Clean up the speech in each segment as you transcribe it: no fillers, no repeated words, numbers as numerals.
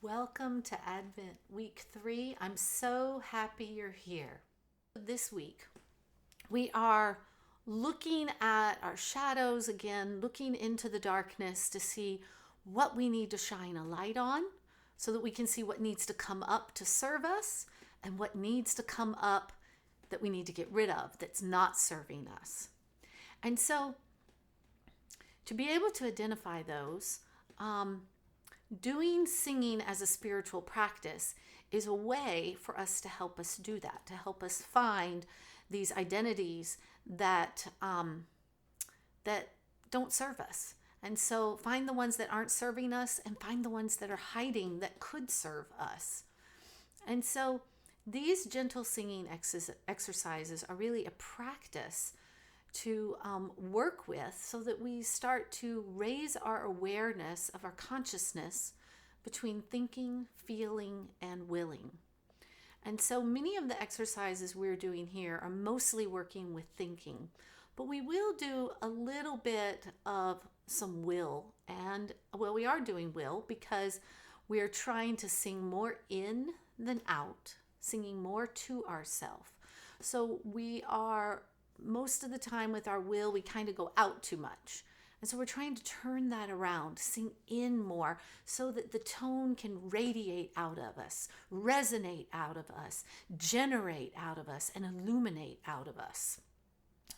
Welcome to Advent Week 3. I'm so happy you're here. This week, we are looking at our shadows again, looking into the darkness to see what we need to shine a light on so that we can see what needs to come up to serve us and what needs to come up that we need to get rid of that's not serving us. And so, to be able to identify those, doing singing as a spiritual practice is a way for us to help us do that, to help us find these identities that that don't serve us. And so find the ones that aren't serving us and find the ones that are hiding that could serve us. And so these gentle singing exercises are really a practice to work with so that we start to raise our awareness of our consciousness between thinking, feeling, and willing. And so many of the exercises we're doing here are mostly working with thinking, but we will do a little bit of some will. And well, we are doing will because we are trying to sing more in than out, singing more to ourselves. So we are most of the time with our will, we kind of go out too much. And so we're trying to turn that around, sing in more so that the tone can radiate out of us, resonate out of us, generate out of us, and illuminate out of us.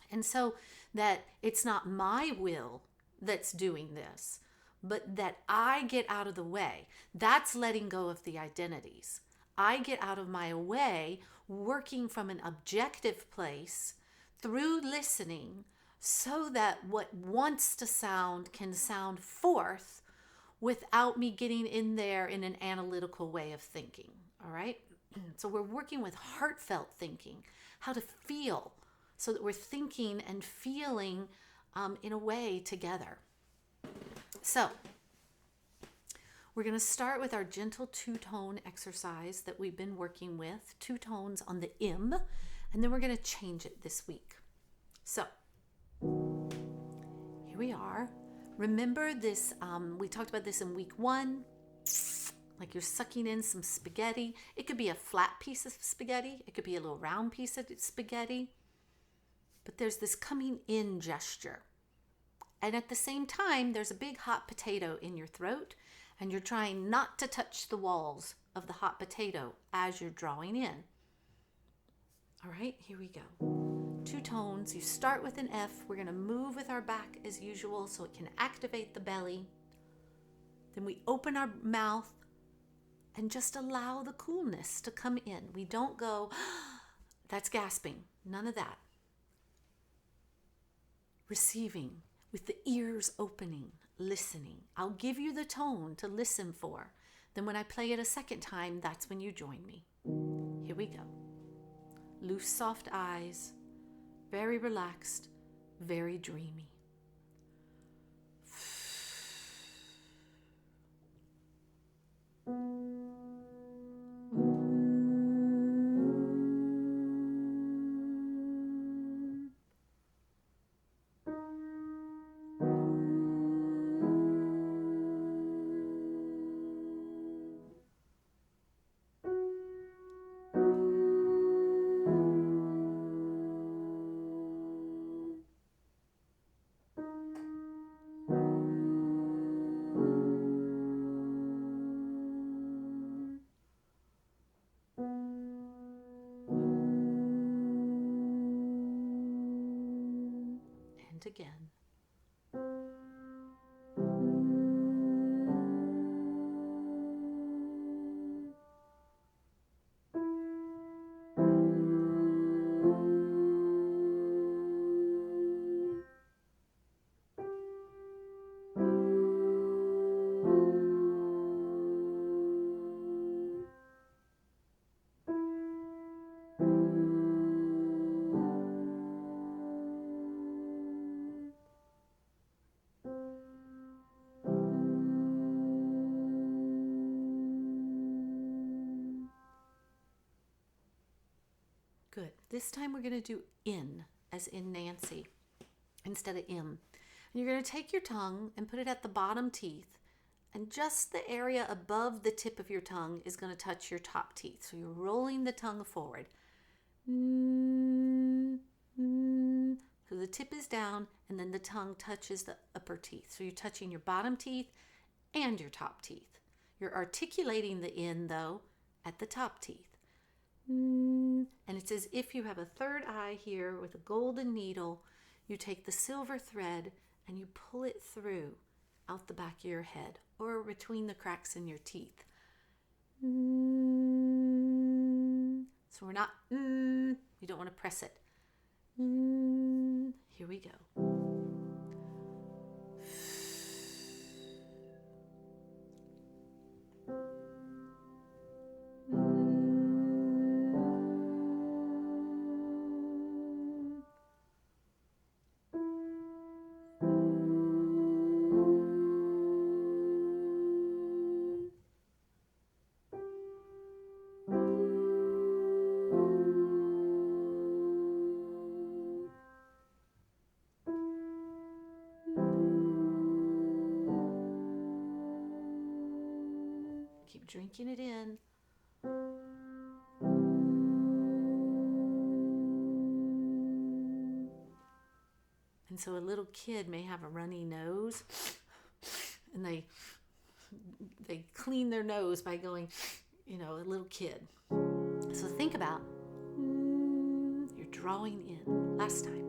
And so that it's not my will that's doing this, but that I get out of the way. That's letting go of the identities. I get out of my way, working from an objective place through listening so that what wants to sound can sound forth without me getting in there in an analytical way of thinking. All right. So we're working with heartfelt thinking, how to feel so that we're thinking and feeling in a way together. So we're going to start with our gentle two-tone exercise that we've been working with, two tones on the im, and then we're going to change it this week. So here we are. Remember this, we talked about this in week 1, like you're sucking in some spaghetti. It could be a flat piece of spaghetti. It could be a little round piece of spaghetti. But there's this coming in gesture. And at the same time, there's a big hot potato in your throat, and you're trying not to touch the walls of the hot potato as you're drawing in. All right, here we go. Two tones. You start with an F. We're going to move with our back as usual so it can activate the belly. Then we open our mouth and just allow the coolness to come in. We don't go, that's gasping. None of that. Receiving with the ears opening, listening. I'll give you the tone to listen for. Then when I play it a second time, that's when you join me. Here we go. Loose, soft eyes, very relaxed, very dreamy. Again. Good. This time we're going to do in, as in Nancy, instead of im. And you're going to take your tongue and put it at the bottom teeth And just the area above the tip of your tongue is going to touch your top teeth. So you're rolling the tongue forward. So the tip is down, and then the tongue touches the upper teeth. So you're touching your bottom teeth and your top teeth. You're articulating the N, though, at the top teeth. And it's as if you have a third eye here with a golden needle. You take the silver thread and you pull it through out the back of your head or between the cracks in your teeth. So we're not, we don't want to press it. Here we go. Keep drinking it in. And so a little kid may have a runny nose, and they clean their nose by going, a little kid. So think about, you're drawing in. Last time.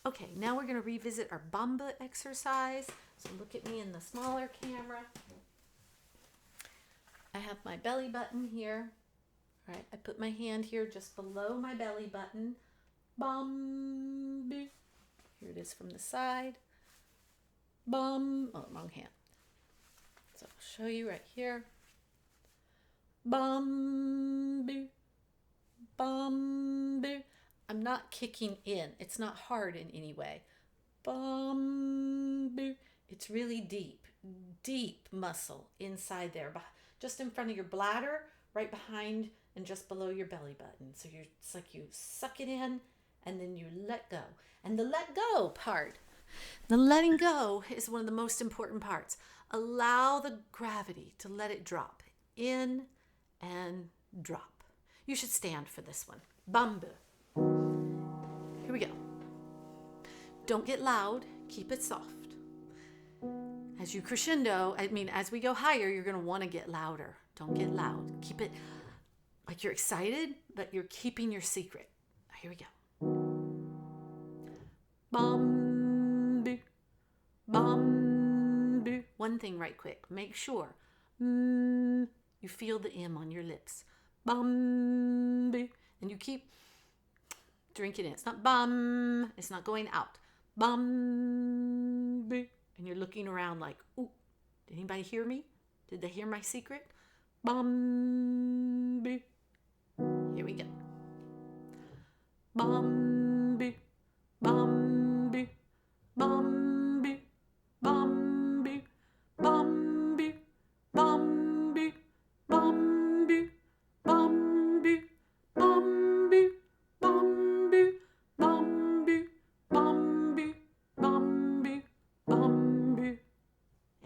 Okay, now we're going to revisit our Bamba exercise. So look at me in the smaller camera. I have my belly button here. All right, I put my hand here just below my belly button. Bamba. Here it is from the side. Bum. Oh, wrong hand. So I'll show you right here. Bamba. Bamba. I'm not kicking in. It's not hard in any way. Bum. It's really deep, deep muscle inside there, just in front of your bladder, right behind and just below your belly button. So it's like you suck it in and then you let go. And the let go part, the letting go is one of the most important parts. Allow the gravity to let it drop in and drop. You should stand for this one. Bamba. Here we go. Don't get loud. Keep it soft. As you crescendo, as we go higher, you're going to want to get louder. Don't get loud. Keep it like you're excited, but you're keeping your secret. Here we go. Bambi, bambi. One thing right quick. Make sure you feel the M on your lips. Bambi. And you keep drinking it. It's not bum. It's not going out. Bambi. And you're looking around like, ooh, did anybody hear me? Did they hear my secret? Bambi. Here we go. Bambi. Bambi. Bambi. Bambi. Bambi. Bambi. Bambi. Bambi. Bambi. Bambi. Bambi. Bambi. Bambi. Bambi.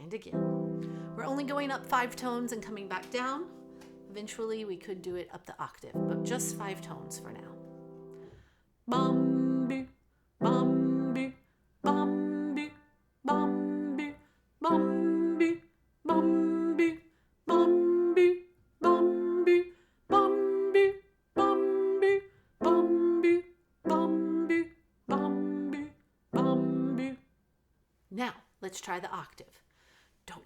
And again. We're only going up 5 tones and coming back down. Eventually we could do it up the octave, but just 5 tones for now. Bambi. Bambi. Bambi. Bambi. Bambi. Bambi. Bambi. Bambi. Bambi. Bambi. Bambi. Bambi. Bambi. Bambi. Now, let's try the octave. Don't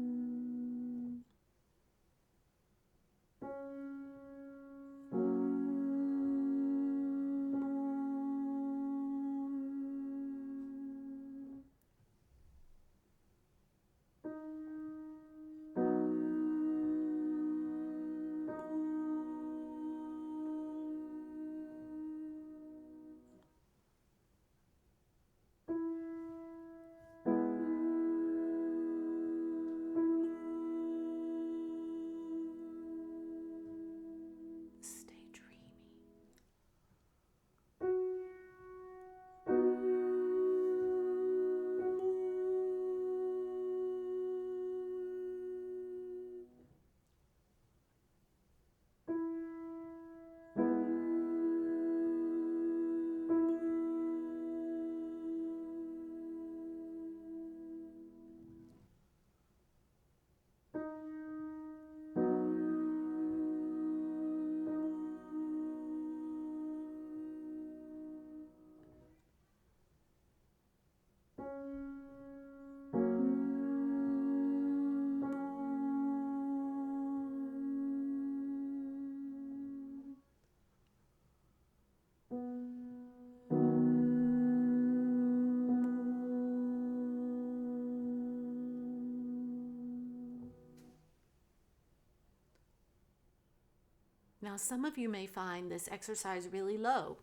Now, some of you may find this exercise really low,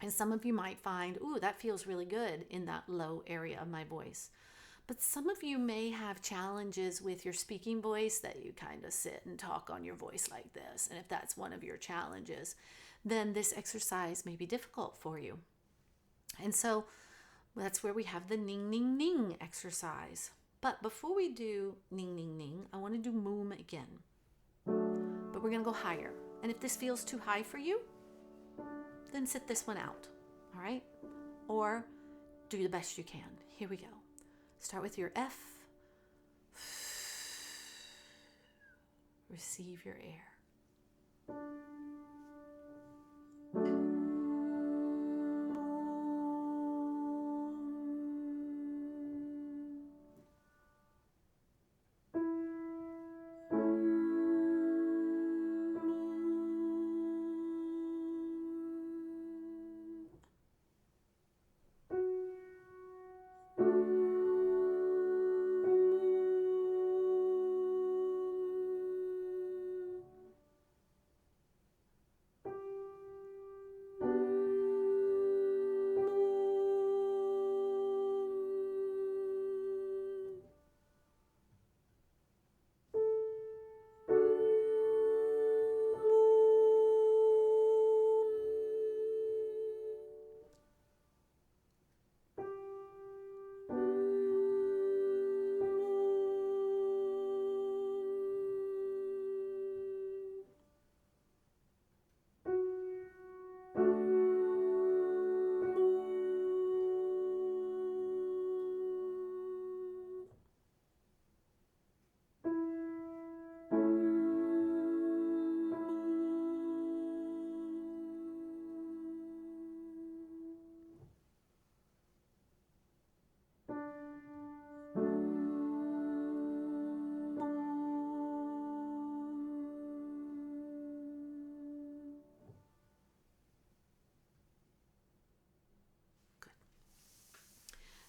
and some of you might find, ooh, that feels really good in that low area of my voice. But some of you may have challenges with your speaking voice, that you kind of sit and talk on your voice like this. And if that's one of your challenges, then this exercise may be difficult for you. And so that's where we have the ning, ning, ning exercise. But before we do ning, ning, ning, I want to do moom again. But we're going to go higher. And if this feels too high for you, then sit this one out. All right? Or do the best you can. Here we go. Start with your F. Receive your air.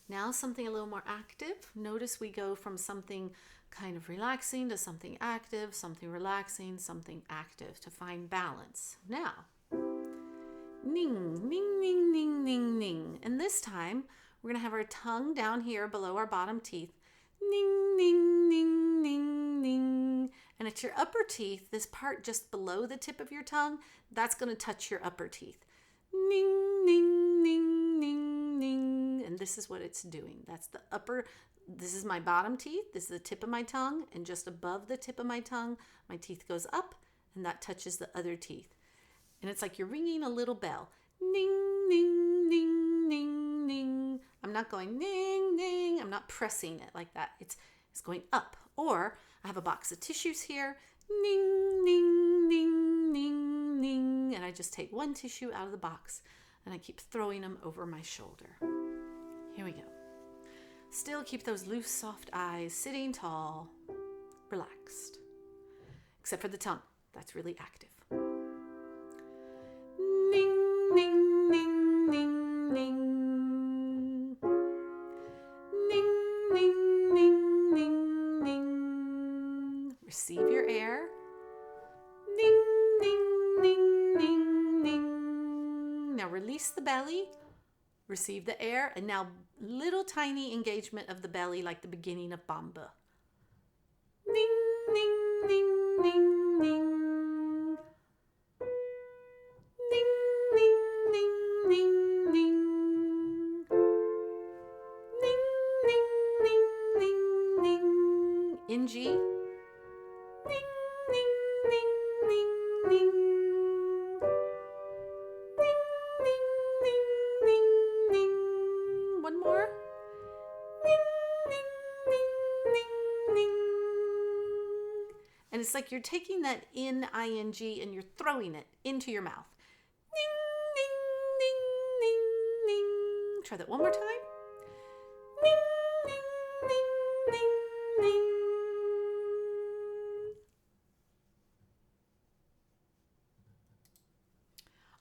Now something a little more active. Notice we go from something kind of relaxing to something active, something relaxing, something active to find balance. Now, ning, ning, ning, ning, ning, ning. And this time, we're going to have our tongue down here below our bottom teeth. Ning, ning, ning, ning, ning. And it's your upper teeth, this part just below the tip of your tongue, that's going to touch your upper teeth. Ning, ning, ning, ning, ning. And this is what it's doing. That's the upper, this is my bottom teeth. This is the tip of my tongue. And just above the tip of my tongue, my teeth goes up and that touches the other teeth. And it's like you're ringing a little bell. Ning, ning, ning, ning, ning. I'm not going ning, ning. I'm not pressing it like that. It's going up. Or I have a box of tissues here. Ning, ning, ning, ning, ning. And I just take one tissue out of the box and I keep throwing them over my shoulder. Here we go. Still keep those loose, soft eyes, sitting tall, relaxed. Except for the tongue. That's really active. Ning, ning, ning, ning, ning. Ning, ning, ning, ning, ning. Receive your air. Ning, ning, ning, ning, ning. Now release the belly. Receive the air, and now little tiny engagement of the belly like the beginning of Bamba. Ning, ning, ning, ning, ning. Ning, ning, ning, ning, ning. Ning, ning, ning, ning, ning. In G. Ning, ning, ning, ning, ning. One more. Ning, ning, ning, ning, ning. And it's like you're taking that ing and you're throwing it into your mouth. Ning, ning, ning, ning, ning. Try that one more time. Ning, ning, ning, ning, ning.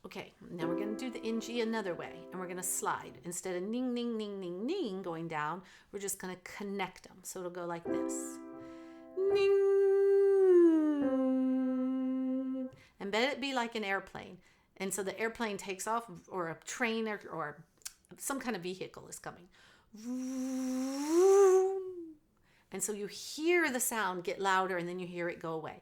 Okay, now we're going to do the ing another way, and we're going to slide. Instead of ning, ning, ning, ning, ning going down, we're just going to connect them. So it'll go like this. Ning. And embed it be like an airplane. And so the airplane takes off, or a train, or some kind of vehicle is coming. And so you hear the sound get louder, and then you hear it go away.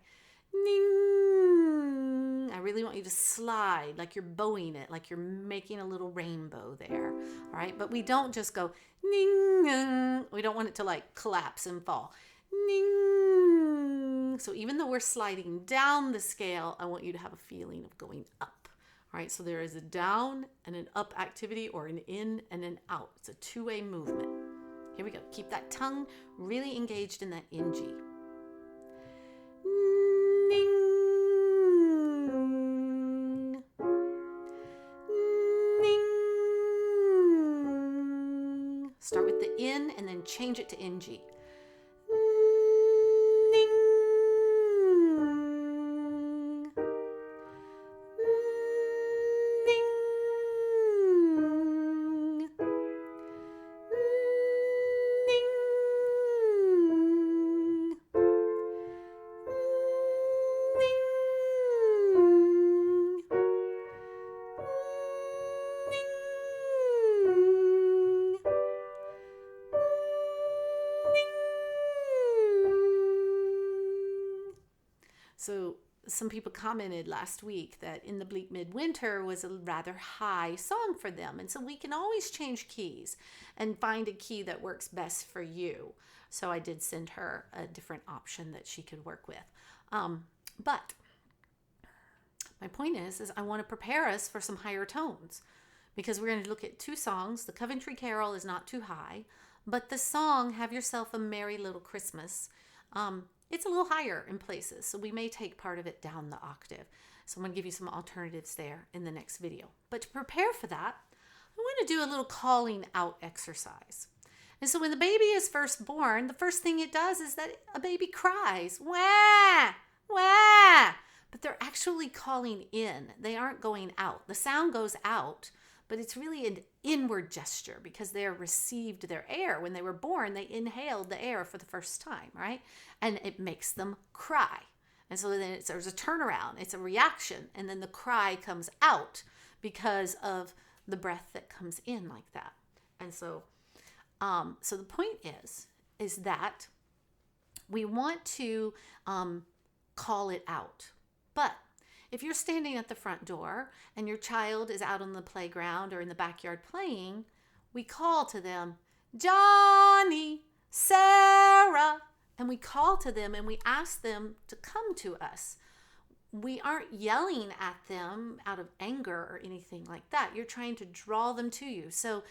Ning. I really want you to slide like you're bowing it, like you're making a little rainbow there. All right, but we don't just go ning. We don't want it to like collapse and fall. Ning. So even though we're sliding down the scale, I want you to have a feeling of going up. All right, so there is a down and an up activity, or an in and an out. It's a two-way movement. Here we go. Keep that tongue really engaged in that NG. Ning. Ning. Start with the in and then change it to NG. So some people commented last week that In the Bleak Midwinter was a rather high song for them. And so we can always change keys and find a key that works best for you. So I did send her a different option that she could work with. But my point is I want to prepare us for some higher tones, because we're going to look at two songs. The Coventry Carol is not too high, but the song Have Yourself a Merry Little Christmas, it's a little higher in places, so we may take part of it down the octave. So I'm going to give you some alternatives there in the next video. But to prepare for that, I want to do a little calling out exercise. And so when the baby is first born, the first thing it does is that a baby cries, wah, wah. But they're actually calling in. They aren't going out. The sound goes out, but it's really an inward gesture, because they received their air. When they were born, they inhaled the air for the first time, right? And it makes them cry. And so then there's a turnaround. It's a reaction. And then the cry comes out because of the breath that comes in like that. And so, so the point is that we want to call it out. But if you're standing at the front door and your child is out on the playground or in the backyard playing, we call to them, Johnny, Sarah, and we call to them and we ask them to come to us. We aren't yelling at them out of anger or anything like that. You're trying to draw them to you. So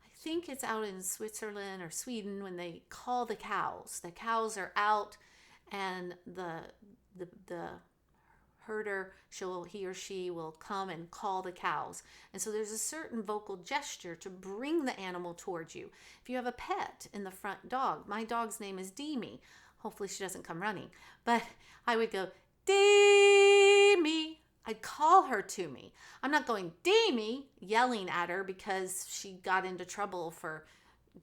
I think it's out in Switzerland or Sweden when they call the cows. The cows are out, and the herder, he or she will come and call the cows. And so there's a certain vocal gesture to bring the animal towards you. If you have a pet in the front dog, my dog's name is Deemy. Hopefully she doesn't come running. But I would go, Deemy. I'd call her to me. I'm not going, Deemy, yelling at her because she got into trouble for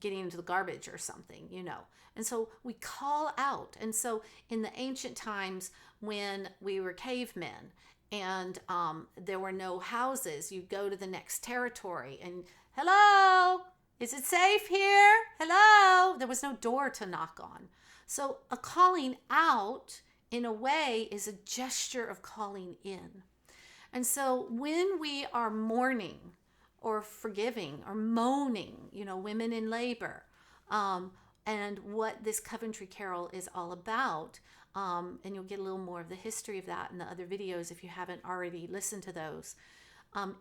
getting into the garbage or something, you know. And so we call out. And so in the ancient times when we were cavemen and there were no houses, you'd go to the next territory and, hello, is it safe here? Hello. There was no door to knock on. So a calling out in a way is a gesture of calling in. And so when we are mourning or forgiving or moaning, you know, women in labor, and what this Coventry Carol is all about, and you'll get a little more of the history of that in the other videos if you haven't already listened to those.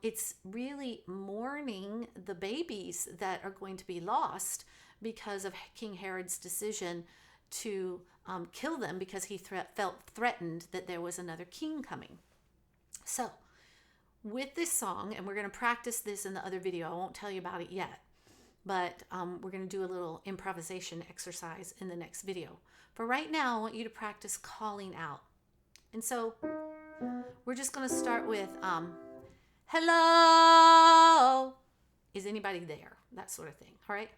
It's really mourning the babies that are going to be lost because of King Herod's decision to kill them because he felt threatened that there was another king coming. So with this song, and we're going to practice this in the other video, I won't tell you about it yet, but we're going to do a little improvisation exercise in the next video. For right now, I want you to practice calling out. And so we're just going to start with, hello, is anybody there? That sort of thing, all right?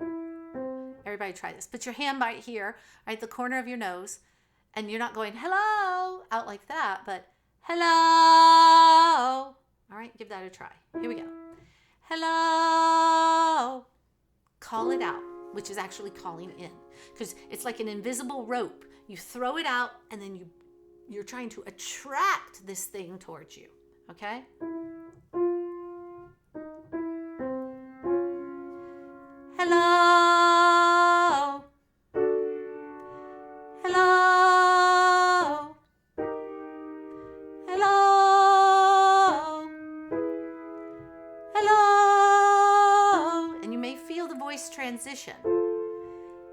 Everybody try this. Put your hand right here, right at the corner of your nose, and you're not going, hello, out like that, but Hello. All right, give that a try. Here we go. Hello. Call it out, which is actually calling in, because it's like an invisible rope. You throw it out, and then you're trying to attract this thing towards you. Okay? Hello. Hello. Hello. Hello. And you may feel the voice transition.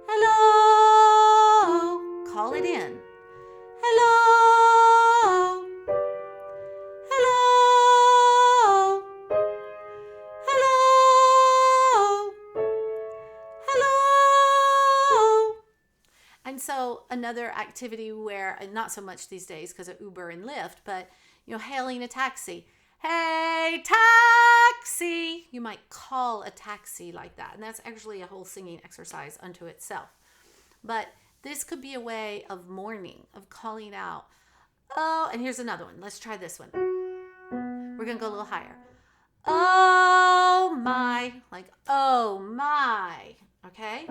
Hello. Call it in. Hello. Hello. Hello. Hello. And so another activity where, and not so much these days because of Uber and Lyft, but hailing a taxi. Hey, taxi! You might call a taxi like that. And that's actually a whole singing exercise unto itself. But this could be a way of mourning, of calling out. Oh, and here's another one. Let's try this one. We're going to go a little higher. Oh my, like, oh my. Okay?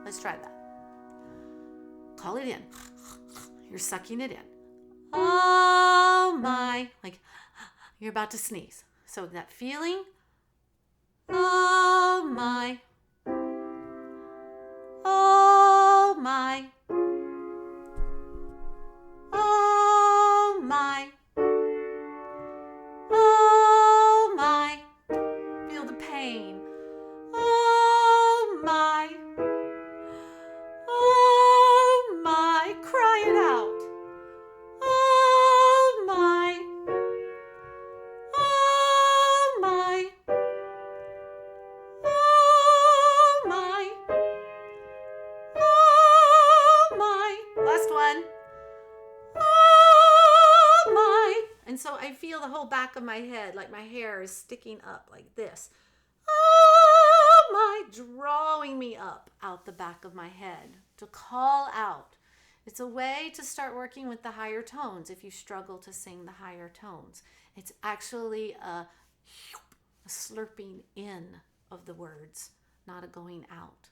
Let's try that. Call it in. You're sucking it in. Oh my, like you're about to sneeze. So that feeling. Oh my. Oh my. Oh my. Oh my. Feel the pain. Oh my. Oh my. Cry it out. Oh my. Oh my. Oh my. Oh my. Last one. Oh my. And so I feel the whole back of my head, like my hair is sticking up like this. Oh my, drawing me up out the back of my head to call out. It's a way to start working with the higher tones if you struggle to sing the higher tones. It's actually a slurping in of the words, not a going out.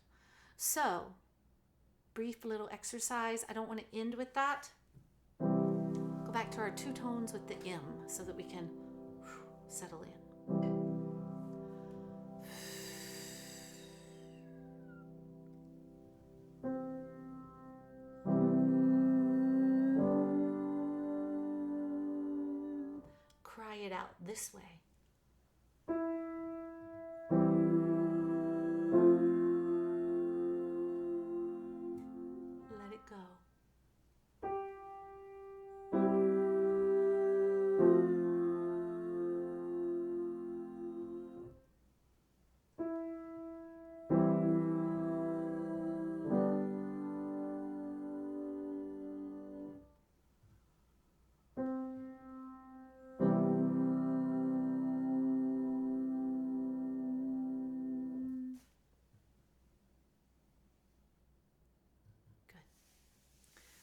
So, brief little exercise. I don't want to end with that. Go back to our two tones with the M so that we can settle in. Cry it out this way. Let it go.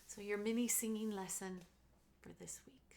So your mini singing lesson for this week.